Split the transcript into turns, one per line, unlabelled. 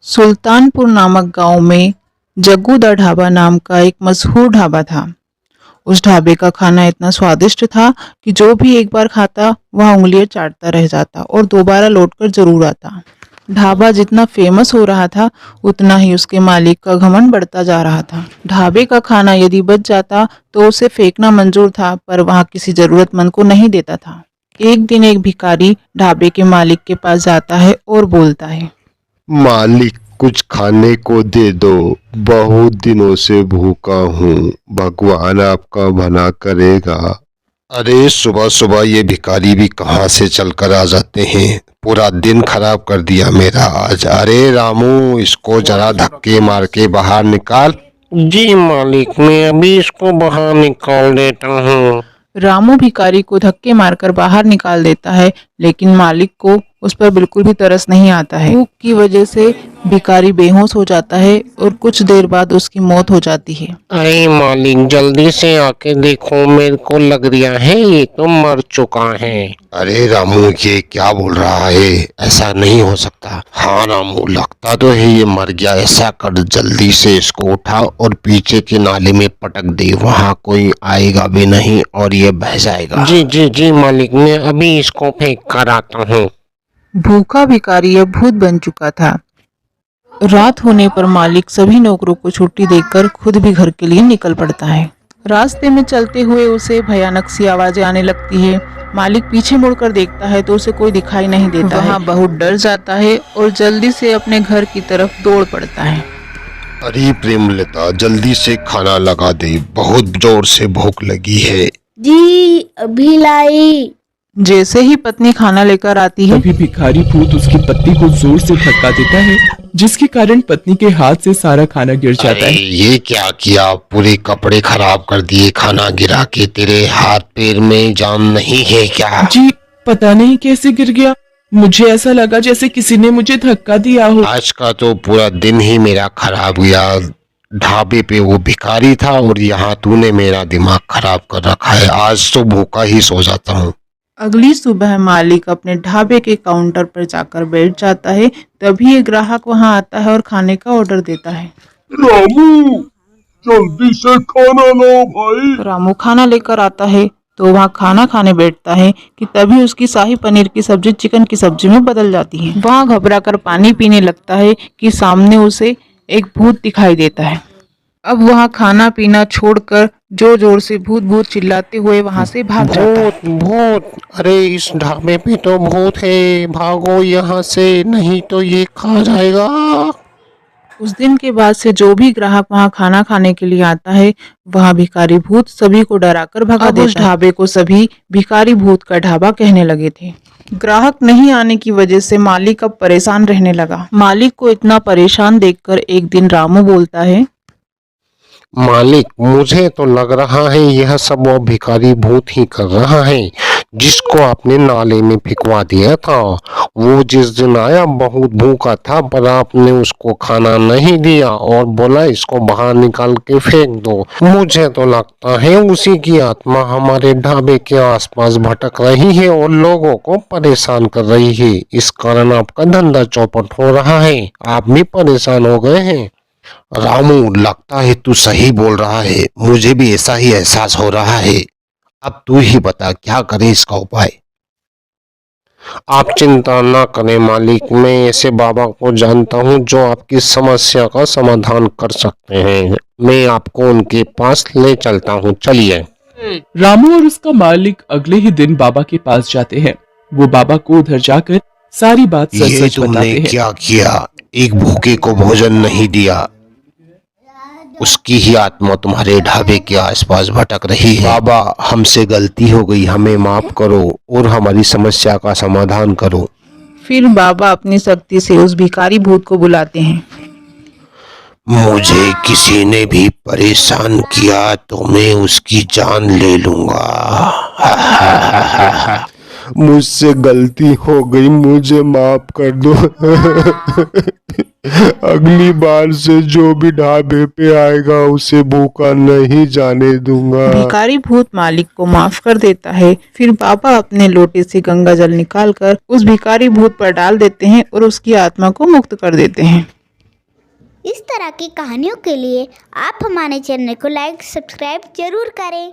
सुल्तानपुर नामक गांव में जग्गू दा ढाबा नाम का एक मशहूर ढाबा था। उस ढाबे का खाना इतना स्वादिष्ट था कि जो भी एक बार खाता वह उंगलियां चाटता रह जाता और दोबारा लौटकर जरूर आता। ढाबा जितना फेमस हो रहा था उतना ही उसके मालिक का घमंड बढ़ता जा रहा था। ढाबे का खाना यदि बच जाता तो उसे फेंकना मंजूर था, पर वह किसी जरूरतमंद को नहीं देता था। एक दिन एक भिखारी ढाबे के मालिक के पास जाता है और बोलता है,
मालिक कुछ खाने को दे दो, बहुत दिनों से भूखा हूँ, भगवान आपका भला करेगा। अरे सुबह सुबह ये भिखारी भी कहाँ से चलकर आ जाते हैं, पूरा दिन खराब कर दिया मेरा आज। अरे रामू, इसको जरा धक्के मार के बाहर निकाल।
जी मालिक, मैं अभी इसको बाहर निकाल देता हूँ।
रामू भिखारी को धक्के मारकर बाहर निकाल देता है, लेकिन मालिक को उस पर बिल्कुल भी तरस नहीं आता है। भूख की वजह से भिखारी बेहोश हो जाता है और कुछ देर बाद उसकी मौत हो जाती है।
अरे मालिक, जल्दी से आके देखो, मेरे को लग रहा है ये तो मर चुका है।
अरे रामू, ये क्या बोल रहा है, ऐसा नहीं हो सकता। हाँ रामू, लगता तो है ये मर गया। ऐसा कर, जल्दी से इसको उठा और पीछे के नाले में पटक दे, वहाँ कोई आएगा भी नहीं और ये बह जाएगा।
जी जी जी मालिक, मैं अभी इसको फेंक कर आता हूँ।
भूखा भिखारी अब भूत बन चुका था। रात होने पर मालिक सभी नौकरों को छुट्टी देकर खुद भी घर के लिए निकल पड़ता है। रास्ते में चलते हुए उसे भयानक सी आवाजें आने लगती है। मालिक पीछे मुड़कर देखता है तो उसे कोई दिखाई नहीं देता है। बहुत डर जाता है और जल्दी से अपने घर की तरफ दौड़ पड़ता है।
अरे प्रेमलता, जल्दी से खाना लगा दे, बहुत जोर से भूख लगी है।
जी अभी लाई।
जैसे ही पत्नी खाना लेकर आती है,
तभी भिखारी भूत उसकी पत्नी को जोर से धक्का देता है, जिसके कारण पत्नी के हाथ से सारा खाना गिर जाता
अरे
है।
ये क्या किया, पूरे कपड़े खराब कर दिए खाना गिरा के। तेरे हाथ पैर में जान नहीं है क्या?
जी पता नहीं कैसे गिर गया, मुझे ऐसा लगा जैसे किसी ने मुझे धक्का दिया हो।
आज का तो पूरा दिन ही मेरा खराब गया। ढाबे पे वो भिखारी था और यहाँ तूने मेरा दिमाग खराब कर रखा है। आज तो भूखा ही सो जाता हूँ।
अगली सुबह मालिक अपने ढाबे के काउंटर पर जाकर बैठ जाता है। तभी एक ग्राहक वहां आता है और खाने का ऑर्डर देता है।
रामू, जल्दी से खाना लाओ भाई।
रामू खाना लेकर आता है तो वहाँ खाना खाने बैठता है कि तभी उसकी शाही पनीर की सब्जी चिकन की सब्जी में बदल जाती है। वहाँ घबराकर पानी पीने लगता है कि सामने उसे एक भूत दिखाई देता है। अब वहाँ खाना पीना छोड़कर जोर जोर से भूत भूत चिल्लाते हुए वहाँ से भाग जाता है।
भूत भूत, अरे इस ढाबे पे तो भूत है, भागो यहाँ से, नहीं तो ये खा जाएगा।
उस दिन के बाद से जो भी ग्राहक वहाँ खाना खाने के लिए आता है, वहाँ भिखारी भूत सभी को डराकर भगा देता है। उस ढाबे को सभी भिखारी भूत का ढाबा कहने लगे थे। ग्राहक नहीं आने की वजह से मालिक अब परेशान रहने लगा। मालिक को इतना परेशान देखकर एक दिन रामू बोलता है,
मालिक, मुझे तो लग रहा है यह सब वो भिखारी भूत ही कर रहा है, जिसको आपने नाले में फेंकवा दिया था। वो जिस दिन आया बहुत भूखा था, पर आपने उसको खाना नहीं दिया और बोला इसको बाहर निकाल के फेंक दो। मुझे तो लगता है उसी की आत्मा हमारे ढाबे के आसपास भटक रही है और लोगों को परेशान कर रही है। इस कारण आपका धंधा चौपट हो रहा है, आप भी परेशान हो गए हैं।
रामू, लगता है तू सही बोल रहा है, मुझे भी ऐसा ही एहसास हो रहा है। अब तू ही बता क्या करें इसका उपाय।
आप चिंता ना करें मालिक, मैं ऐसे बाबा को जानता हूँ जो आपकी समस्या का समाधान कर सकते हैं। मैं आपको उनके पास ले चलता हूँ, चलिए।
रामू और उसका मालिक अगले ही दिन बाबा के पास जाते हैं। वो बाबा को उधर जाकर सारी बात
ये
सच
तुमने
बताते हैं।
क्या किया, एक भूखे को भोजन नहीं दिया, उसकी ही आत्मा तुम्हारे ढाबे के आसपास भटक रही है। बाबा, हमसे गलती हो गई, हमें माफ करो और हमारी समस्या का समाधान करो।
फिर बाबा अपनी शक्ति से उस भिखारी भूत को बुलाते हैं।
मुझे किसी ने भी परेशान किया तो मैं उसकी जान ले लूंगा। मुझसे गलती हो गई, मुझे माफ कर दो। अगली बार से जो भी ढाबे पे आएगा उसे भूखा नहीं जाने दूंगा।
भिखारी भूत मालिक को माफ कर देता है। फिर बाबा अपने लोटे से गंगा जल निकालकर उस भिखारी भूत पर डाल देते हैं और उसकी आत्मा को मुक्त कर देते हैं।
तरह की कहानियों के लिए आप हमारे चैनल को लाइक सब्सक्राइब जरूर करें।